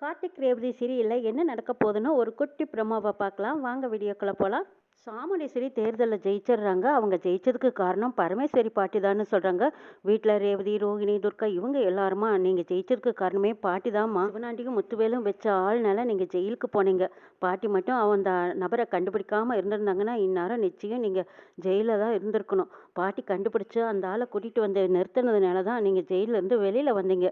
கார்த்திக் ரேவதி சீரியல்ல என்ன நடக்க போகுதுன்னு ஒரு குட்டி ப்ரோமோவை பார்க்கலாம். வாங்க வீடியோக்குள்ள போலாம். சாமுண்டீஸ்வரி தேர்தலில் ஜெயிச்சிடுறாங்க. அவங்க ஜெயிச்சதுக்கு காரணம் பரமேஸ்வரி பாட்டி தான்னு சொல்றாங்க. வீட்டில் ரேவதி, ரோகிணி, துர்கா இவங்க எல்லாருமா நீங்க ஜெயிச்சதுக்கு காரணமே பாட்டி தான்மா. சிவனாண்டியும் முத்துவேலும் வச்ச ஆள்னால நீங்க ஜெயிலுக்கு போனீங்க. பாட்டி மட்டும் அந்த நபரை கண்டுபிடிக்காம இருந்திருந்தாங்கன்னா இந்நேரம் நிச்சயம் நீங்க ஜெயில தான் இருந்திருக்கணும். பாட்டி கண்டுபிடிச்சு அந்த ஆளை கூட்டிட்டு வந்து நிறுத்தினதுனால தான் நீங்க ஜெயில இருந்து வெளியில வந்தீங்க.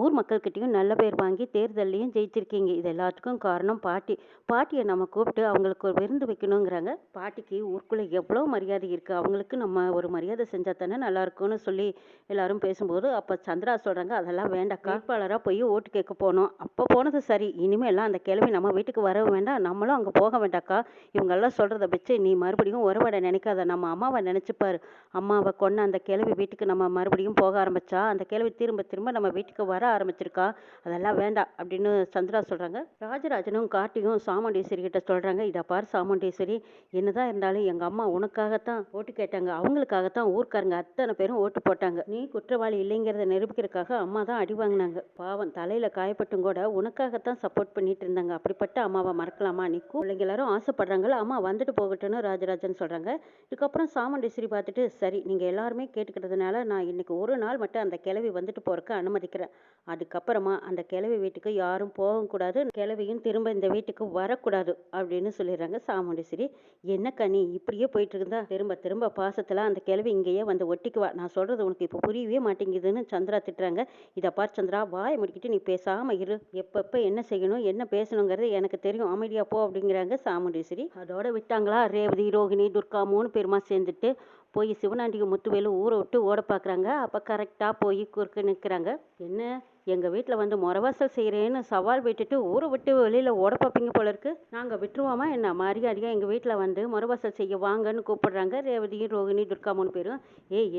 ஊர் மக்கள்கிட்டயும் நல்ல பேர் வாங்கி தேர்தல்லையும் ஜெயிச்சிருக்கீங்க. இது எல்லாத்துக்கும் காரணம் பாட்டி. பாட்டியை நம்ம கூப்பிட்டு அவங்களுக்கு ஒரு விருந்து வைக்கணுங்கிறாங்க. பாட்டிக்கு ஊருக்குள்ள எவ்வளோ மரியாதை இருக்கு, அவங்களுக்கு நம்ம ஒரு மரியாதை செஞ்சா தானே நல்லா இருக்கும்னு சொல்லி எல்லாரும் பேசும்போது அப்ப சந்திரா சொல்றாங்க, அதெல்லாம் வேண்டாக்கா, வேட்பாளராக போய் ஓட்டு கேட்க போனோம், அப்போ போனது சரி, இனிமேலாம் அந்த கிழவி நம்ம வீட்டுக்கு வர வேண்டாம், நம்மளும் அங்கே போக வேண்டாக்கா. இவங்கெல்லாம் சொல்றத வச்சு நீ மறுபடியும் உறவாட நினைக்காத, நம்ம அம்மாவை நினைச்சுப்பாரு. அம்மாவை கொன்ன அந்த கிழவி வீட்டுக்கு நம்ம மறுபடியும் போக ஆரம்பிச்சா அந்த கிழவி திரும்ப திரும்ப நம்ம வீட்டுக்கு வர ஆரம்பிச்சிருக்கா, அதெல்லாம் வேண்டாம் அப்படின்னு சந்திரா சொல்றாங்க. ராஜராஜனும் கார்த்தியும் சாமுண்டீஸ்வரி கிட்ட சொல்றாங்க, இதை பார் சாமுண்டீஸ்வரி, என்னதான் இருந்தாலும் எங்க அம்மா உனக்காகத்தான் ஓட்டு கேட்டாங்க, அவங்களுக்காகத்தான் ஊர்க்காரங்க அத்தனை பேரும் ஓட்டு போட்டாங்க. நீ குற்றவாளி இல்லைங்கிறத நிரூபிக்கிறதுக்காக அம்மா தான் அடி வாங்கினாங்க. பாவம் தலையில காயப்பட்டும் கூட உனக்காகத்தான் சப்போர்ட் பண்ணிட்டு இருந்தாங்க. அப்படிப்பட்ட அம்மாவை மறக்கலாமா? நீ பிள்ளைங்க எல்லாரும் ஆசைப்படுறாங்களா, அம்மா வந்துட்டு போகட்டும்னு ராஜராஜன் சொல்றாங்க. இதுக்கப்புறம் சாமுண்டீஸ்வரி பார்த்துட்டு, சரி நீங்க எல்லாருமே கேட்டுக்கிட்டதுனால நான் இன்னைக்கு ஒரு நாள் மட்டும் அந்த கிழவி வந்துட்டு போறதுக்கு அனுமதிக்கிறேன். அதுக்கப்புறமா அந்த கிழவி வீட்டுக்கு யாரும் போகக்கூடாது, கிழவியும் திரும்ப இந்த வீட்டுக்கு வரக்கூடாது அப்படின்னு சொல்லிடுறாங்க சாமுண்டீஸ்வரி. என்ன கனி இப்படியே போயிட்டு இருந்தா திரும்ப திரும்ப பாசத்துல அந்த கிழவி இங்கேயே வந்து ஒட்டிக்குவா, நான் சொல்றது உனக்கு இப்போ புரியவே மாட்டேங்குதுன்னு சந்திரா திட்டுறாங்க. இதை பார் சந்திரா, வாயை முடிக்கிட்டு நீ பேசாம இரு, எப்பப்ப என்ன செய்யணும் என்ன பேசணுங்கிறது எனக்கு தெரியும், அமைதியா போ அப்படிங்கிறாங்க சாமுண்டீஸ்வரி. அதோட விட்டாங்களா, ரேவதி, ரோகிணி, துர்கா 3 பேருமா சேர்ந்துட்டு போய் சிவனாண்டிக்கு முத்துவேலு ஊரை விட்டு ஓட பார்க்குறாங்க. அப்போ கரெக்டாக போய் குறுக்க நிற்கிறாங்க. என்ன எங்கள் வீட்டில் வந்து முறவாசல் செய்கிறேன்னு சவால் விட்டுட்டு ஊரை விட்டு வெளியில் ஓட பார்ப்பீங்க போல இருக்கு, நாங்கள் விட்டுருவோமா என்ன? மரியாதையாக எங்கள் வீட்டில் வந்து முறவாசல் செய்ய வாங்கன்னு கூப்பிடுறாங்க ரேவதி, ரோகிணி, துர்கா 3 பேரும்.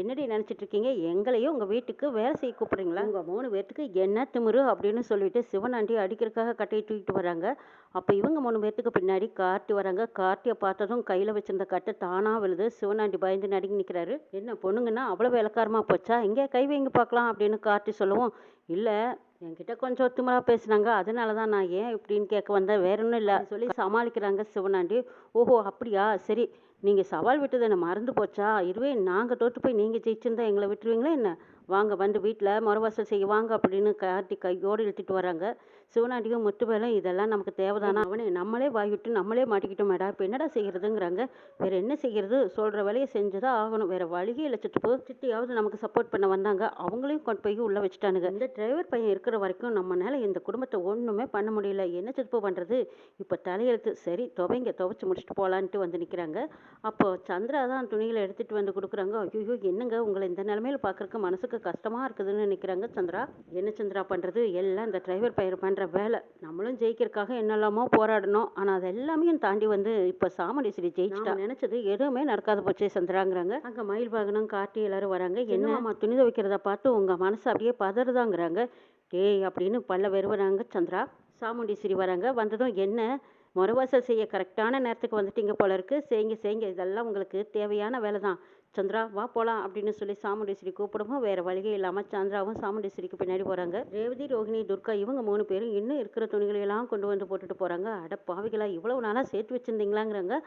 என்னடி நினச்சிட்டு இருக்கீங்க, எங்களையும் உங்கள் வீட்டுக்கு வேலை செய்ய கூப்பிடுறீங்களா? உங்கள் 3 பேர்த்துக்கு என்ன திமிரு அப்படின்னு சொல்லிட்டு சிவனாண்டி அடிக்கிறதுக்காக கட்டையை தூக்கிட்டு வராங்க. அப்போ இவங்க 3 பேர்த்துக்கு பின்னாடி கார்த்தி வராங்க. கார்த்தியை பார்த்ததும் கையில் வச்சிருந்த கட்டை தானாக விழுது. சிவனாண்டி பயந்து நடுங்கி நிற்கிறாரு. என்ன பொண்ணுங்கன்னா அவ்வளோ விளக்காரமாக போச்சா, இங்கே கை வைங்க பார்க்கலாம் அப்படின்னு கார்த்தி சொல்லவும், இல்லை என்கிட்ட கொஞ்சம் திமிரா பேசுனாங்க, அதனால தான் நான் ஏன் இப்படின்னு கேட்க வந்தேன், வேற ஒன்றும் இல்லை சொல்லி சமாளிக்கிறாங்க சிவனாண்டி. ஓஹோ அப்படியா, சரி நீங்கள் சவால் விட்டது என்ன மறந்து போச்சா? இதுவே நாங்கள் தோற்று போய் நீங்கள் ஜெயிச்சிருந்தா எங்களை விட்டுருவீங்களா என்ன? வாங்க வந்து வீட்டில் முறவாசல் செய்ய வாங்க அப்படின்னு கார்த்தி கையோடு இழுத்துட்டு வராங்க. சிவனாண்டியும் முத்துவேலும் இதெல்லாம் நமக்கு தேவைதானா, அவனே நம்மளே வாய்விட்டு நம்மளே மாட்டிக்கிட்டோம் மேடா, இப்போ என்னடா செய்கிறதுங்கிறாங்க. வேற என்ன செய்கிறது, சொல்கிற வேலையை செஞ்சுதான் ஆகணும், வேற வழியே இல்லை சித்துப்பு. சித்தியாவது நமக்கு சப்போர்ட் பண்ண வந்தாங்க, அவங்களையும் கொண்டு போய் உள்ளே வச்சுட்டானுங்க. இந்த டிரைவர் பையன் இருக்கிற வரைக்கும் நம்மளால இந்த குடும்பத்தை ஒன்றுமே பண்ண முடியல, என்ன சித்துப்பு பண்ணுறது, இப்போ தலையெழுத்து, சரி துவைச்சு முடிச்சுட்டு போகலான்ட்டு வந்து நிற்கிறாங்க. அப்போ சந்திரா தான் துணிகளை எடுத்துகிட்டு வந்து கொடுக்குறாங்க. ஐயோ என்னங்க உங்களை இந்த நிலமையில பார்க்குறக்கு மனசுக்கு கஷ்டமாக இருக்குதுன்னு நிற்கிறாங்க சந்திரா. என்ன சந்திரா பண்ணுறது, எல்லாம் இந்த டிரைவர் பையன் பண்ணுற வேலை, நம்மளும் ஜெயிக்கிறதுக்காக என்னெல்லாமோ போராடணும், ஆனால் அது எல்லாமே தாண்டி வந்து இப்போ சாமுண்டீஸ்வரி ஜெயிச்சிட்டா, நினச்சது எதுவுமே நடக்காத போச்சே சந்திராங்கிறாங்க. அங்கே மயில் வாகனம் காட்டி எல்லாரும் வராங்க. என்னம்மா துணி துவைக்கிறத பார்த்து உங்கள் மனசு அப்படியே பதறுதாங்கிறாங்க. அப்படின்னு பல்ல வெறுவறாங்க சந்திரா. சாமுண்டீஸ்வரி வராங்க. வந்ததும் என்ன முறவாசல் செய்ய கரெக்டான நேரத்துக்கு வந்துட்டீங்க போல இருக்கு, செய்யுங்க இதெல்லாம் உங்களுக்கு தேவையான வேலை தான், சந்திரா வா போகலாம் அப்படின்னு சொல்லி சாமுண்டீஸ்வரி கூப்பிடுவோம். வேற வழியே இல்லாமல் சந்திராவும் சாமுண்டீஸ்வரிக்கு பின்னாடி போகிறாங்க. ரேவதி, ரோகிணி, துர்கா இவங்க 3 பேரும் இன்னும் இருக்கிற துணிகளையெல்லாம் கொண்டு வந்து போட்டுட்டு போகிறாங்க. அட பாவிகளா, இவ்வளவு நாளாக சேர்த்து வச்சுருந்தீங்களாங்கிறாங்க.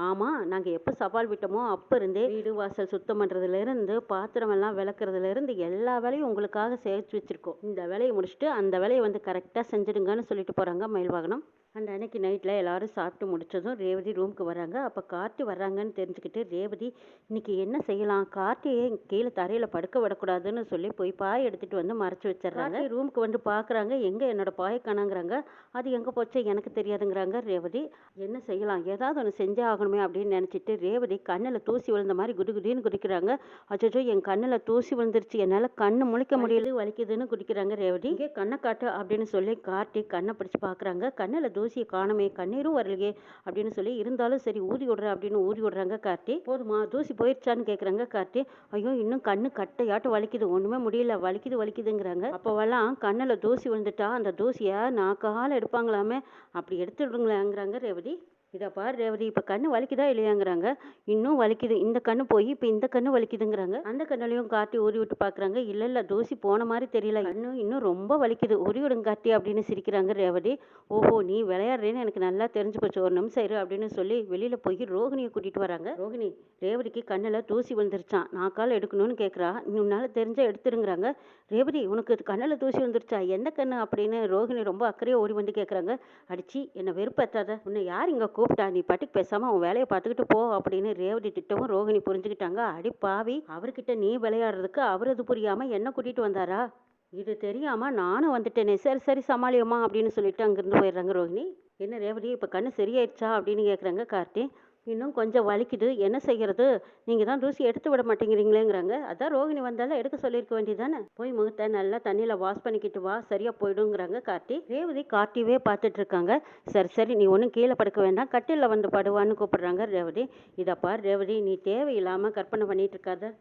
ஆமாம், நாங்கள் எப்போ சவால் விட்டோமோ அப்போ இருந்தே வீடு வாசல் சுத்தம் பண்ணுறதுலேருந்து பாத்திரமெல்லாம் விளக்குறதுலேருந்து எல்லா வேலையும் உங்களுக்காக சேர்த்து வச்சுருக்கோம், இந்த வேலையை முடிச்சுட்டு அந்த வேலையை வந்து கரெக்டாக செஞ்சுடுங்கன்னு சொல்லிட்டு போகிறாங்க மயில் வாகனம். அந்த அன்னைக்கு நைட்டில் எல்லாரும் சாப்பிட்டு முடிச்சதும் ரேவதி ரூமுக்கு வராங்க. அப்போ கார்த்தி வர்றாங்கன்னு தெரிஞ்சுக்கிட்டு ரேவதி இன்னைக்கு என்ன செய்யலாம், கார்த்தியை கீழே தரையில் படுக்க விடக்கூடாதுன்னு சொல்லி போய் பாய் எடுத்துகிட்டு வந்து மறைச்சி வச்சிடுறாங்க. ரூமுக்கு வந்து பார்க்குறாங்க, எங்கே என்னோட பாயை காணாங்கிறாங்க. அது எங்கே போச்சு எனக்கு தெரியாதுங்கிறாங்க ரேவதி. என்ன செய்யலாம், ஏதாவது ஒன்று செஞ்சே ஆகணுமே அப்படின்னு நினச்சிட்டு ரேவதி கண்ணில் தூசி விழுந்த மாதிரி குடின்னு குடிக்கிறாங்க. அச்சோ என் கண்ணில் தூசி விழுந்துருச்சு, என்னால் கண்ணு முழிக்க முடியல, வலிக்குதுன்னு குடிக்கிறாங்க ரேவதி. இங்கே கண்ணை காட்டு அப்படின்னு சொல்லி கார்த்தி கண்ணை பிடிச்சி பார்க்குறாங்க. கண்ணில் தூசியை காணுமே, கண்ணீரும் வரலையே அப்படின்னு சொல்லி, இருந்தாலும் சரி ஊதி விடுறேன் அப்படின்னு ஊதி விடுறாங்க கார்த்தி. போதுமா, தூசி போயிடுச்சான்னு கேட்குறாங்க கார்த்தி. ஐயோ இன்னும் கண்ணு கட்டையாட்டு வலிக்குது, ஒன்றுமே முடியல, வலிக்குதுங்கிறாங்க. அப்போவெல்லாம் கண்ணில் தூசி விழுந்துட்டா அந்த தூசியை நாக்கால் எடுப்பாங்களாமே, அப்படி எடுத்துடுங்களாங்கிறாங்க ரேவதி. இதை பாரு ரேவதி, இப்போ கண்ணு வலிக்குதா இல்லையாங்கிறாங்க. இன்னும் வலிக்குது. இந்த கண்ணு போய் இப்போ இந்த கண்ணு வலிக்குதுங்கிறாங்க. அந்த கண்ணுலையும் காட்டி ஊறி விட்டு பார்க்குறாங்க. இல்லை இல்லை, தூசி போன மாதிரி தெரியல, கண்ணு இன்னும் ரொம்ப வலிக்குது, உரி விடுங்க காட்டி அப்படின்னு சிரிக்கிறாங்க ரேவதி. ஓஹோ, நீ விளையாடுறேன்னு எனக்கு நல்லா தெரிஞ்சு போச்சு, ஒரு நிமிஷம் இரு அப்படின்னு சொல்லி வெளியில் போய் ரோகிணியை கூட்டிகிட்டு வராங்க. ரோகிணி, ரேவதிக்கு கண்ணில் தூசி விழுந்துருச்சான், நான் கால் எடுக்கணும்னு கேட்குறா. உன்னால் தெரிஞ்ச எடுத்துருங்கிறாங்க. ரேவதி, உனக்கு கண்ணில் தூசி விழுந்துருச்சா, எந்த கண்ணு அப்படின்னு ரோகிணி ரொம்ப அக்கறையாக ஓடி வந்து கேட்குறாங்க. அடிச்சு என்னை வெறுப்பேத்தாத, உன்னை யார் இங்கே கூப்பிட்டா, நீ பாட்டுக்கு பேசாமல் உன் வேலையை பார்த்துக்கிட்டு போ அப்படின்னு ரேவதி திட்டவும் ரோகிணி புரிஞ்சுக்கிட்டாங்க. அடி பாவி, அவர்கிட்ட நீ விளையாடுறதுக்கு அவர் அது புரியாமல் என்ன கூட்டிகிட்டு வந்தாரா, இது தெரியாமல் நானும் வந்துட்டேனே, சரி சரி சமாளியம்மா அப்படின்னு சொல்லிட்டு அங்கேருந்து போயிடுறாங்க ரோகிணி. என்ன ரேவதி, இப்போ கண்ணு சரியாயிடுச்சா அப்படின்னு கேட்குறாங்க கார்த்தி. இன்னும் கொஞ்சம் வலிக்குது, என்ன செய்கிறது, நீங்கள் தான் தூசி எடுத்து விட மாட்டேங்கிறீங்களேங்கிறாங்க. அதான் ரோகிணி வந்தாலும் எடுக்க சொல்லியிருக்க வேண்டியதானே, போய் முகத்தை நல்லா தண்ணியில் வாஷ் பண்ணிக்கிட்டு வா, சரியாக போயிடுங்கிறாங்க கார்த்தி. ரேவதி கார்த்திவே பார்த்துட்டு இருக்காங்க. சரி சரி, நீ ஒன்றும் கீழே படுக்க வேண்டாம், கட்டிலில் வந்து படுவான்னு கூப்பிடுறாங்க ரேவதி. இதப்பா ரேவதி, நீ தேவையில்லாமல் கற்பனை பண்ணிட்டு இருக்காத,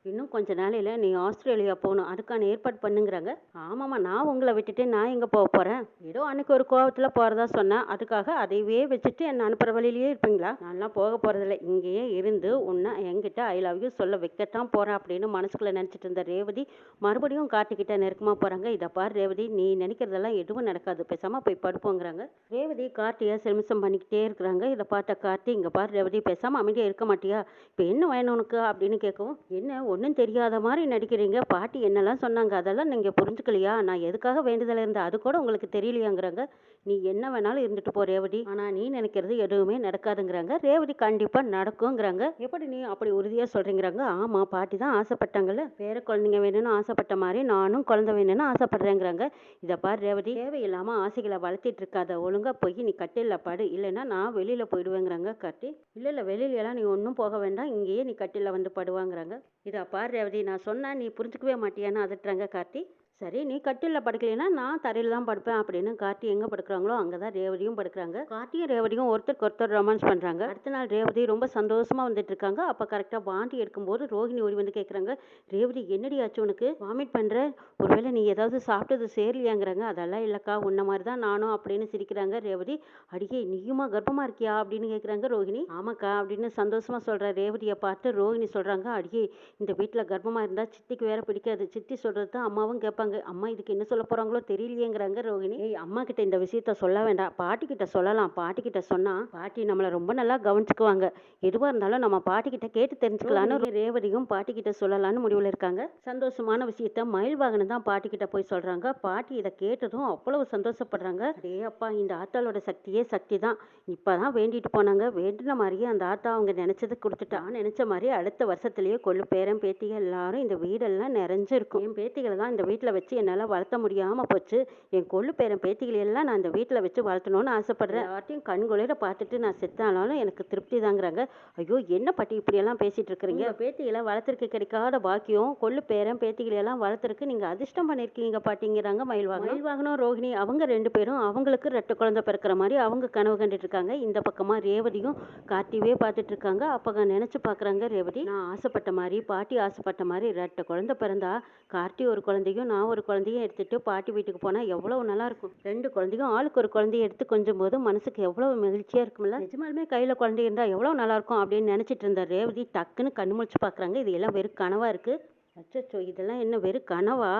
இன்னும் கொஞ்ச நாளையில் நீ ஆஸ்திரேலியா போகணும், அதுக்கான ஏற்பாடு பண்ணுங்கிறாங்க. ஆமாம்மா, நான் உங்களை விட்டுட்டு நான் எங்கே போக போகிறேன், ஏதோ அன்னைக்கு ஒரு கோவத்தில் போகிறதா சொன்னேன், அதுக்காக அதையவே வச்சுட்டு என்னை அனுப்புகிற வழியிலேயே இருப்பீங்களா, நான்லாம் போக போகிறதில்ல, இங்கேயே இருந்து உன்னை என்கிட்ட ஐ லவ் யூ சொல்ல வைக்கத்தான் போகிறேன் அப்படின்னு மனசுக்குள்ளே நினச்சிட்டு இருந்த ரேவதி மறுபடியும் கார்த்திக்கிட்ட நெருக்கமாக போகிறாங்க. இதை பார் ரேவதி, நீ நினைக்கிறதெல்லாம் எதுவும் நடக்காது, பேசாமல் போய் படுப்போங்கிறாங்க. ரேவதி கார்த்தியை செல்மிசம் பண்ணிக்கிட்டே இருக்கிறாங்க. இதை பார்த்த கார்த்தி, இங்கே பார் ரேவதி, பேசாமல் அமைதியாக இருக்க மாட்டியா, இப்போ என்ன வேணும் உனக்கு அப்படின்னு கேட்கவும், என்ன ஒன்றும் தெரியாத மாதிரி நடிக்கிறீங்க, பாட்டி என்னெல்லாம் சொன்னாங்க அதெல்லாம் நீங்கள் புரிஞ்சுக்கலையா, நான் எதுக்காக வேண்டுதல் இருந்தேன் அது கூட உங்களுக்கு தெரியலையாங்கிறாங்க. நீ என்ன வேணாலும் இருந்துட்டு போ ரேவதி, ஆனால் நீ நினைக்கிறது எதுவுமே நடக்காதுங்கிறாங்க. ரேவதி கண்டிப்பாக நடக்குங்கிறாங்க. எப்படி நீ அப்படி உறுதியாக சொல்கிறீங்கிறாங்க. ஆமாம், பாட்டி தான் ஆசைப்பட்டாங்கல்ல, வேற குழந்தைங்க வேணும்னு ஆசைப்பட்ட மாதிரி நானும் குழந்தை வேணும்னு ஆசைப்படுறேங்கிறாங்க. இதை பார் ரேவதி, தேவையில்லாமல் ஆசைகளை வளர்த்திட்டு இருக்காத, ஒழுங்காக போய் நீ கட்டிலில் படு, இல்லைன்னா நான் வெளியில் போயிடுவேங்கிறாங்க கார்த்தி. இல்லை இல்லை, வெளியிலலாம் நீ ஒன்றும் போக வேண்டாம், இங்கேயே நீ கட்டிலில் வந்து படுவாங்கிறாங்க. இதை பார் ரேவதி, நான் சொன்னேன் நீ புரிஞ்சுக்கவே மாட்டியான்னு அதட்டுறாங்க கார்த்தி. சரி, நீ கட்டிலில் படுக்கலைன்னா நான் தரையில் தான் படுப்பேன் அப்படின்னு கார்த்தி எங்கே படுக்கிறாங்களோ அங்கே தான் ரேவதியும் படுக்கிறாங்க. கார்த்தியும் ரேவதியும் ஒருத்தருக்கு ஒருத்தர் ரொமான்ஸ் பண்ணுறாங்க. அடுத்த நாள் ரேவதி ரொம்ப சந்தோஷமாக வந்துட்டு இருக்காங்க. அப்போ கரெக்டாக வாந்தி எடுக்கும்போது ரோகிணி ஓடி வந்து கேட்குறாங்க. ரேவதி, என்னடி ஆச்சு உனக்கு, வாமிட் பண்ணுற, ஒருவேளை நீ ஏதாவது சாப்பிட்டது சேரலையாங்கிறாங்க. அதெல்லாம் இல்லைக்கா, உன்ன மாதிரி தான் நானும் அப்படின்னு சிரிக்கிறாங்க ரேவதி. அடியே, நீயுமா கர்ப்பமாக இருக்கியா அப்படின்னு கேட்குறாங்க ரோகிணி. ஆமாக்கா அப்படின்னு சந்தோஷமாக சொல்கிற ரேவதியை பார்த்து ரோகிணி சொல்கிறாங்க. அடியே, இந்த வீட்டில் கர்ப்பமாக இருந்தால் சித்திக்கு வேற பிடிக்காது, சித்தி சொல்கிறது தான் அம்மாவும் கேட்பாங்க, அம்மா இதுக்கு என்ன சொல்ல போகிறாங்களோ தெரியலையேங்கிறாங்க ரோகிணி. ஏய், அம்மா கிட்ட இந்த விஷயத்த சொல்ல வேண்டாம், பாட்டி கிட்ட சொல்லலாம், பாட்டி கிட்ட சொன்னால் பாட்டி நம்மளை ரொம்ப நல்லா கவனிச்சுக்குவாங்க, எதுவாக இருந்தாலும் நம்ம பாட்டி கிட்ட கேட்டு தெரிஞ்சுக்கலான்னு ரேவதியும் பாட்டி கிட்ட சொல்லலான்னு முடிவில் இருக்காங்க. சந்தோஷமான விஷயத்த மயில் வாகனம் தான் பாட்டி கிட்ட போய் சொல்கிறாங்க. பாட்டி இதை கேட்டதும் அவ்வளவு சந்தோஷப்படுறாங்க. அதே அப்பா, இந்த ஆத்தாளோட சக்தியே சக்தி தான், இப்போ தான் வேண்டிட்டு போனாங்க, வேண்டின மாதிரியே அந்த ஆத்தா அவங்க நினச்சது கொடுத்துட்டா, நினச்ச மாதிரி அடுத்த வருஷத்துலேயே கொள்ளு பேரன் பேத்திக எல்லாரும் இந்த வீடெல்லாம் நிறைஞ்சிருக்கும். என் பேத்திகளை தான் இந்த வீட்டில் வச்சு என்னால் வளர்த்த முடியாமல் போச்சு, என் கொள்ளு பேரன் பேத்திகளை எல்லாம் நான் இந்த வீட்டில் வச்சு வளர்த்தணும்னு ஆசைப்படுறேன், எல்லாத்தையும் கண்குளிர பார்த்துட்டு நான் செத்தானாலும் எனக்கு திருப்தி தாங்கிறாங்க. ஐயோ, என்ன பாட்டி இப்படியெல்லாம் பேசிகிட்டு இருக்கிறீங்க, பேத்திகளை வளர்த்துருக்கு கிடைக்காத பாக்கியம், கொள்ளு பேரன் பேத்திகளை எல்லாம் வளர்த்துருக்கு நீங்கள் அதிர்ஷ்டம் பண்ணியிருக்கீங்க பாட்டிங்கிறாங்க மயில்வாகனம் ரோகிணி. அவங்க ரெண்டு பேரும் அவங்களுக்கு ரெட்டை குழந்தை பிறக்கிற மாதிரி அவங்க கனவு கண்டுட்டு இருக்காங்க. இந்த பக்கமாக ரேவதியும் கார்த்திவே பார்த்துட்டு இருக்காங்க. அப்போ நினச்சி பார்க்குறாங்க ரேவதி, நான் ஆசைப்பட்ட மாதிரி பாட்டி ஆசைப்பட்ட மாதிரி ரெட்டை குழந்தை பிறந்தா கார்த்தி ஒரு குழந்தையும் நான் ஒரு குழந்தையும் எடுத்துட்டு பாட்டி வீட்டுக்கு போனால் எவ்வளவு நல்லா இருக்கும், ரெண்டு குழந்தையும் ஆளுக்கு ஒரு குழந்தைய எடுத்து கொஞ்சம் போது மனசுக்கு எவ்வளவு மகிழ்ச்சியாக இருக்கும்ல, நிஜமாலுமே கையில் குழந்தை இருந்தால் எவ்வளோ நல்லா இருக்கும் அப்படின்னு நினச்சிட்டு இருந்த ரேவதி டக்குன்னு கண்ணு முடிச்சு பார்க்குறாங்க. இது எல்லாம் வெறும் கனவா இருக்குது, அச்சோ இதெல்லாம் என்ன வெறும் கனவா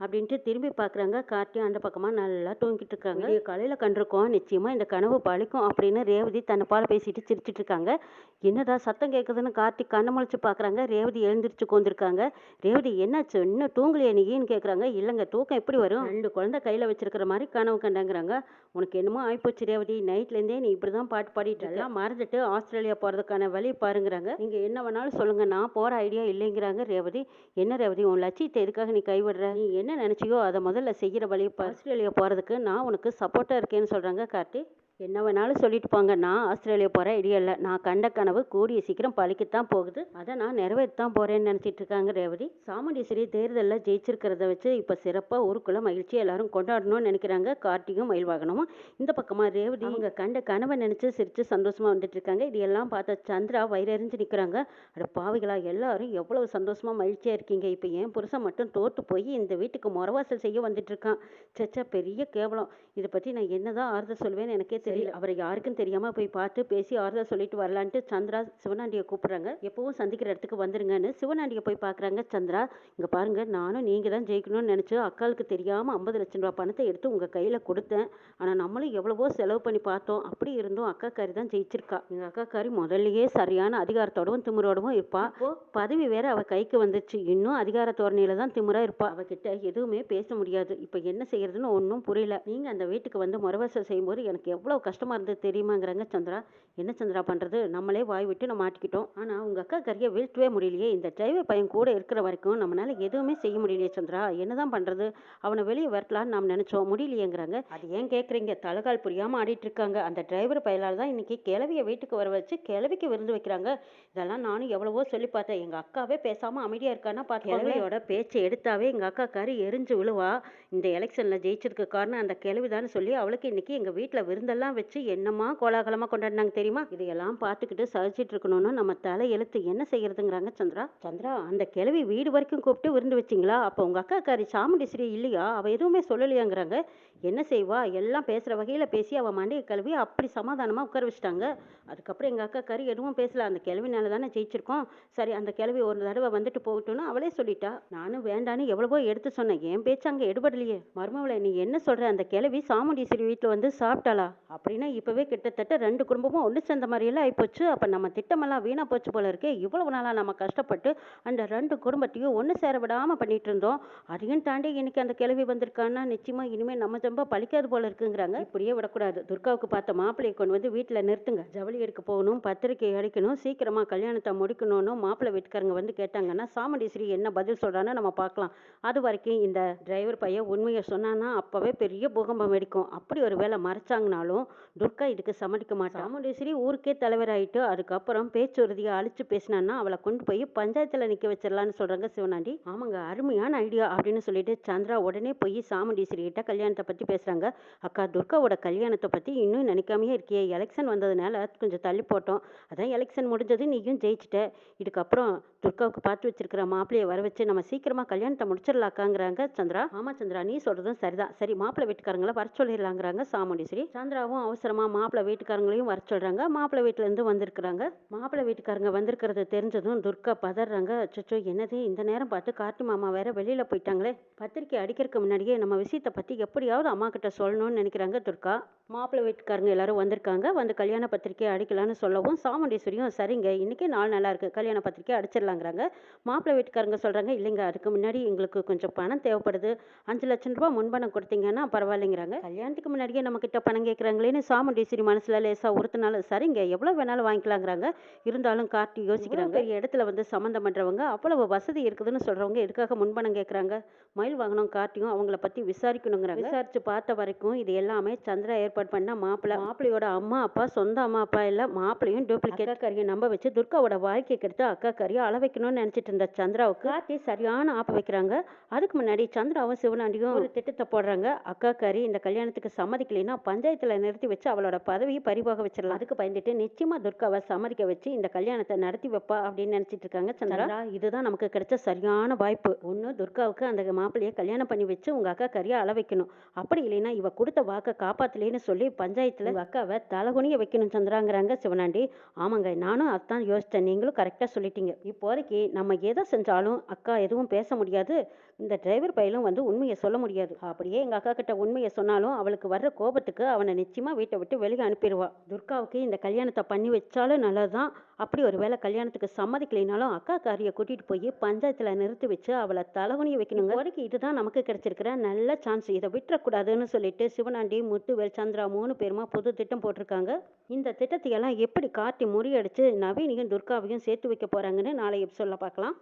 அப்படின்ட்டு திரும்பி பார்க்குறாங்க. கார்த்தி அந்த பக்கமாக நல்லா தூங்கிட்டு இருக்காங்க. காலையில் கண்டிருக்கோம், நிச்சயமாக இந்த கனவு பழிக்கும் அப்படின்னு ரேவதி தன்னை பால பேசிட்டு சிரிச்சிட்டு இருக்காங்க. என்னடா சத்தம் கேட்குதுன்னு கார்த்தி கண்ணை முழிச்சு பார்க்குறாங்க. ரேவதி எழுந்திரிச்சு கொண்டிருக்காங்க. ரேவதி, என்னாச்சு, இன்னும் தூங்கலையே நீன்னு கேட்குறாங்க. இல்லைங்க, தூக்கம் எப்படி வரும், ரெண்டு குழந்தை கையில் வச்சிருக்கிற மாதிரி கனவு கண்டாங்கிறாங்க. உனக்கு என்னமோ ஆயிப்போச்சு ரேவதி, நைட்லேருந்தே நீ இப்படி தான் பாட்டு பாடிட்டு எல்லாம் மறந்துட்டு ஆஸ்திரேலியா போகிறதுக்கான வழி பாருங்கிறாங்க. நீங்கள் என்ன வேணாலும் சொல்லுங்கள், நான் போகிற ஐடியா இல்லைங்கிறாங்க ரேவதி. என்ன ரேவதி, உன் லட்சியத்தை எதுக்காக நீ கைவிடுற, நீ என்ன நினச்சியோ அதை முதல்ல செய்கிற வழி, ஆஸ்திரேலியா போகிறதுக்கு நான் உனக்கு சப்போர்ட்டாக இருக்கேன்னு சொல்கிறாங்க கார்த்தி. என்ன வேணாலும் சொல்லிட்டு போங்க, நான் ஆஸ்திரேலியா போகிற ஐடியா இல்லை, நான் கண்ட கனவு கூடிய சீக்கிரம் பழிக்கத்தான் போகுது, அதை நான் நிறைவேற்றத்தான் போகிறேன்னு நினச்சிட்டு இருக்காங்க ரேவதி. சாமுண்டீஸ்வரி தேர்தலில் ஜெயிச்சிருக்கிறத வச்சு இப்போ சிறப்பாக ஊருக்குள்ளே மகிழ்ச்சியாக எல்லாரும் கொண்டாடணும்னு நினைக்கிறாங்க கார்த்தியும் மயில்வாகனமும். இந்த பக்கமாக ரேவதி அவங்க கண்ட கனவை நினச்சி சிரித்து சந்தோஷமாக வந்துட்டு இருக்காங்க. இது எல்லாம் பார்த்த சந்திரா வயிறறிஞ்சு நிற்கிறாங்க. அட பாவிகளா, எல்லாரும் எவ்வளவு சந்தோஷமாக மகிழ்ச்சியாக இருக்கீங்க, இப்போ என் புருஷன் மட்டும் தோற்று போய் இந்த வீட்டுக்கு முறவாசல் செய்ய வந்துட்டு இருக்கான், சச்சா பெரிய கேவலம், இதை பற்றி நான் என்னதான் ஆறுதல் சொல்வேன்னு எனக்கே தெரியல. அவரை யாருக்கும் தெரியாம போய் பார்த்து பேசி ஆறுதல் சொல்லிட்டு வரலான்ட்டு சந்திரா சிவனாண்டியை கூப்பிடுறாங்க. எப்பவும் சந்திக்கிற இடத்துக்கு வந்துருங்கன்னு சிவனாண்டியை போய் பார்க்குறாங்க சந்திரா. இங்கே பாருங்க, நானும் நீங்கள் தான் ஜெயிக்கணும்னு நினச்சி அக்காளுக்கு தெரியாமல் 50 லட்சம் ரூபா பணத்தை எடுத்து உங்கள் கையில் கொடுத்தேன். ஆனால் நம்மளும் எவ்வளவோ செலவு பண்ணி பார்த்தோம். அப்படி இருந்தும் அக்காக்காரி தான் ஜெயிச்சிருக்கா. எங்கள் அக்காக்காரி முதல்லயே சரியான அதிகாரத்தோடவும் திமிரோடவும் இருப்பா. இப்போ பதவி வேற அவ கைக்கு வந்துச்சு. இன்னும் அதிகார தோரணையில தான் திமிரா இருப்பா. அவகிட்ட எதுவுமே பேச முடியாது. இப்போ என்ன செய்யறதுன்னு ஒன்றும் புரியல. நீங்கள் அந்த வீட்டுக்கு வந்து முறவாசல் செய்யும்போது எனக்கு எவ்வளோ கஷ்டமா இருந்தது தெரியுமாங்கிறாங்க சந்திரா. என்ன சந்திரா பண்ணுறது, நம்மளே வாய் விட்டு நம்ம மாட்டிக்கிட்டோம். ஆனால் உங்கள் அக்கா கறியை வீழ்த்தவே முடியலையே. இந்த டிரைவர் பையன் கூட இருக்கிற வரைக்கும் நம்மளால எதுவுமே செய்ய முடியலையே சந்திரா. என்னதான் பண்ணுறது, அவனை வெளியே வரலான்னு நாம் நினச்சோம், முடியலையேங்கிறாங்க. அது ஏன் கேட்குறீங்க, தலைகால் புரியாமல் ஆடிட்டு இருக்காங்க. அந்த டிரைவர் பையலால் தான் இன்னைக்கு கிழவியை வீட்டுக்கு வர வச்சு கிழவிக்கு விருந்து வைக்கிறாங்க. இதெல்லாம் நானும் எவ்வளவோ சொல்லி பார்த்தேன். எங்கள் அக்காவே பேசாமல் அமைதியாக இருக்கான்னா பார்த்து. கிழவியோட பேச்சை எடுத்தாவே எங்கள் அக்கா கறி எரிஞ்சு விழுவா. இந்த எலெக்ஷனில் ஜெயிச்சதுக்கு காரணம் அந்த கிழவிதான்னு சொல்லி அவளுக்கு இன்னைக்கு எங்கள் வீட்டில் விருந்தெல்லாம் வச்சு என்னமா கோலாகலமாக கொண்டாடினாங்க தெரியுமா. இதையெல்லாம் பார்த்துக்கிட்டு சகிச்சிட்டு இருக்கணும்னு நம்ம தலை எழுத்து என்ன செய்யறதுங்கிறாங்க சந்திரா. சந்திரா, அந்த கிழவி வீடு வரைக்கும் கூப்பிட்டு விருந்து வச்சிங்களா? அப்போ உங்கள் அக்கா காரி சாமுண்டீஸ்வரி இல்லையா? அவள் எதுவுமே சொல்லலையாங்கிறாங்க. என்ன செய்வா, எல்லாம் பேசுகிற வகையில் பேசி அவள் மண்டையை கழுவி அப்படி சமாதானமாக உட்கார வச்சுட்டாங்க. அதுக்கப்புறம் எங்கள் அக்கா கறி எதுவும் பேசல. அந்த கிழவினால தானே ஜெயிச்சிருக்கோம். சரி, அந்த கிழவி ஒரு தடவை வந்துட்டு போகட்டும்னு அவளே சொல்லிட்டா. நானும் வேண்டான்னு எவ்வளவோ எடுத்து சொன்னேன். என் பேச்சு அங்கே எடுபடலையே. மருமவளை, நீ என்ன சொல்ற? அந்த கிழவி சாமுண்டீஸ்வரி வீட்டில் வந்து சாப்பிட்டாளா? அப்படின்னா இப்போவே கிட்டத்தட்ட 2 குடும்பமும் ஒன்று சேர்ந்த மாதிரியெல்லாம் ஆகிப்போச்சு. அப்போ நம்ம திட்டமெல்லாம் வீணாக போச்சு போல இருக்கே. இவ்வளவு நாளாக நம்ம கஷ்டப்பட்டு அந்த 2 குடும்பத்தையும் ஒன்று சேர விடாமல் பண்ணிட்டு இருந்தோம். அதையும் தாண்டி இன்னைக்கு அந்த கிழவி வந்திருக்கான்னா நிச்சயமாக இனிமேல் நம்ம ஜம்பா பழிக்காது போல இருக்குங்கிறாங்க. இப்படியே விடக்கூடாது. துர்காவுக்கு பார்த்த மாப்பிள்ளையை கொண்டு வந்து வீட்டில் நிறுத்துங்க. ஜவுளி எடுக்க போகணும், பத்திரிக்கை அடிக்கணும், சீக்கிரமா கல்யாணத்தை முடிக்கணும்னு மாப்பிள்ளை வீட்டுக்காரங்க வந்து கேட்டாங்கன்னா சாமுண்டீஸ்வரி என்ன பதில் சொல்றான்னு நம்ம பார்க்கலாம். அது வரைக்கும் இந்த டிரைவர் பையன் உண்மையை சொன்னான்னா அப்பவே பெரிய பூகம்பம் வெடிக்கும். அப்படி ஒரு வேலை மறைச்சாங்கனாலும் துர்கா இதுக்கு சம்மதிக்க மாட்டான். சாமுண்டீஸ்வரி ஊருக்கே தலைவராயிட்டு அதுக்கப்புறம் பேச்சுறுதியை அழிச்சு பேசினான்னா அவளை கொண்டு போய் பஞ்சாயத்துல நிக்க வச்சிடலான்னு சொல்றாங்க சிவனாண்டி. ஆமாங்க, அருமையான ஐடியா அப்படின்னு சொல்லிட்டு சந்திரா உடனே போய் சாமுண்டீஸ்வரி கிட்ட கல்யாணத்தை பத்தி பேசுறாங்க. அக்கா, துர்காவோட கல்யாணத்தை பத்தி இன்னும் நினைக்காமையே இருக்கியே. எலெக்ஷன் வந்ததுனால கொஞ்சம் தள்ளி போட்டோம். அதான் எலெக்ஷன் முடிஞ்சது, நீயும் ஜெயிச்சிட்ட. இதுக்கப்புறம் துர்காவுக்கு பார்த்து வச்சிருக்கிற மாப்பிள்ளையை வர வச்சு நம்ம சீக்கிரமா கல்யாணத்தை முடிச்சிடலாக்காங்கிறாங்க சந்திரா. ஆமா சந்திரா, நீ சொல்றதும் சரிதான். சரி, மாப்பிள்ளை வீட்டுக்காரங்களை வர சொல்லிடலாங்கிறாங்க சாமுண்டீஸ்வரி. சந்திராவும் அவசரமா மாப்பிள்ளை வீட்டுக்காரங்களையும் வர சொல்றாங்க. மாப்பிள்ளை வீட்டுல இருந்து வந்திருக்கிறாங்க. மாப்பிள்ளை வீட்டுக்காரங்க வந்திருக்கிறது தெரிஞ்சதும் துர்கா பதறாங்க. அச்சோ, என்னது இந்த நேரம் பார்த்து கார்த்தி மாமா வேற வெளியில போயிட்டாங்களே. பத்திரிக்கை அடிக்கிறதுக்கு முன்னாடியே நம்ம விஷயத்தை பத்தி எப்படியாவது அம்மா கிட்ட சொல்லணும்னு நினைக்கிறாங்க துர்கா. மாப்பிள்ளை வீட்டுக்காரங்க எல்லாரும் வந்திருக்காங்க. வந்து கல்யாண பத்திரிக்கை அடிக்கலான்னு சொல்லவும் சாமுண்டீஸ்வரியும் சரிங்க, இன்னைக்கே நாள் நல்லா இருக்கு, கல்யாண பத்திரிக்கை அடிச்சிடலாங்கிறாங்க. மாப்பிள்ளை வீட்டுக்காரங்க சொல்றாங்க, இல்லைங்க, அதுக்கு முன்னாடி எங்களுக்கு கொஞ்சம் பணம் தேவைப்படுது. 5 லட்சம் ரூபாய் முன்பணம் கொடுத்தீங்கன்னா பரவாயில்லைங்கிறாங்க. கல்யாணத்துக்கு முன்னாடியே நம்ம கிட்ட பணம் கேட்கறாங்களேன்னு சாமுண்டீஸ்வரி மனசுல லேசா உறுத்தினாலும் சரிங்க, எவ்வளவு வேணாலும் வாங்கிக்கலாங்கிறாங்க. இருந்தாலும் கார்த்தி யோசிக்கிறாங்க. பெரிய இடத்துல வந்து சம்மந்தம் பண்றவங்க, அவ்வளவு வசதி இருக்குதுன்னு சொல்றவங்க எதுக்காக முன்பணம் கேட்கறாங்க? மயில் வாகனம் கார்த்தியும் அவங்கள பத்தி விசாரிக்கணுங்கிறாங்க. விசாரிச்சு பார்த்த வரைக்கும் இது எல்லாமே சந்திரா ஏற்பாடு பண்ண மாப்பிள்ளையோட அம்மா அப்பா சொந்த அம்மா அப்பா இல்ல, மாப்பிள்ளையும் டூப்ளிகேட். அக்கா கறியை நம்ப வச்சு துர்காவோட வாழ்க்கையை கெடுத்து அக்கா கறியை அள வைக்கணும்னு நினைச்சிட்டு இருந்த சந்திராவுக்கு கார்த்தி சரியான ஆப்ப வைக்கிறாங்க. அதுக்கு முன்னாடி சந்திராவும் சிவனாண்டியும் ஒரு திட்டத்தை போடுறாங்க. அக்கா கறி இந்த கல்யாணத்துக்கு சம்மதிக்கலைன்னா பஞ்சாயத்துல நிறுத்தி வச்சு அவளோட பதவியை பறிவாக வச்சிடலாம். அதுக்கு பயந்துட்டு நிச்சயமா துர்காவை சம்மதிக்க வச்சு இந்த கல்யாணத்தை நடத்தி வைப்பா அப்படின்னு நினைச்சிட்டு இருக்காங்க சந்திரா. இதுதான் நமக்கு கிடைச்ச சரியான வாய்ப்பு. ஒண்ணு, துர்காவுக்கு அந்த மாப்பிள்ளையை கல்யாணம் பண்ணி வச்சு உங்க அக்கா கறியை அள வைக்கணும். அப்படி இல்லைன்னா இவ கொடுத்த வாக்க காப்பாத்தலேன்னு சொல்லி பஞ்சாயத்துல உங்க அக்காவை தலகுனிய வைக்கணும் சந்திராங்கிறாங்க சிவனாண்டி. ஆமாங்க, நானும் அதான் யோசிச்சேன், நீங்களும் கரெக்டா சொல்லிட்டீங்க. இப்போதைக்கு நம்ம எதை செஞ்சாலும் அக்கா எதுவும் பேச முடியாது, இந்த டிரைவர் பையலும் வந்து உண்மையை சொல்ல முடியாது. அப்படியே எங்க அக்கா கிட்ட உண்மையை சொன்னாலும் அவளுக்கு வர்ற கோபத்துக்கு அவனை நிச்சயமா வீட்டை விட்டு வெளியே அனுப்பிடுவா. துர்காவுக்கு இந்த கல்யாணத்தை பண்ணி வச்சாலும் நல்லதுதான். அப்படி ஒரு வேளை கல்யாணத்துக்கு சம்மதிக்கலைனாலும் அக்கா காரியை கூட்டிட்டு போய் பஞ்சாயத்துல நிறுத்தி வச்சு அவளை தலகுனிய வைக்கணுங்க. இப்போதைக்கு இதுதான் நமக்கு கிடைச்சிருக்கிற நல்ல சான்ஸ், இதை விட்டுறக்கூடாதுன்னு சொல்லிட்டு சிவனாண்டி, முத்துவேல், சந்திரா 3 பேருமா புது திட்டம் போட்டிருக்காங்க. இந்த திட்டத்தையெல்லாம் எப்படி கார்த்தி முறியடிச்சு நவீனையும் துர்காவையும் சேர்த்து வைக்க போறாங்கன்னு நாளை எபிசோட்ல பார்க்கலாம்.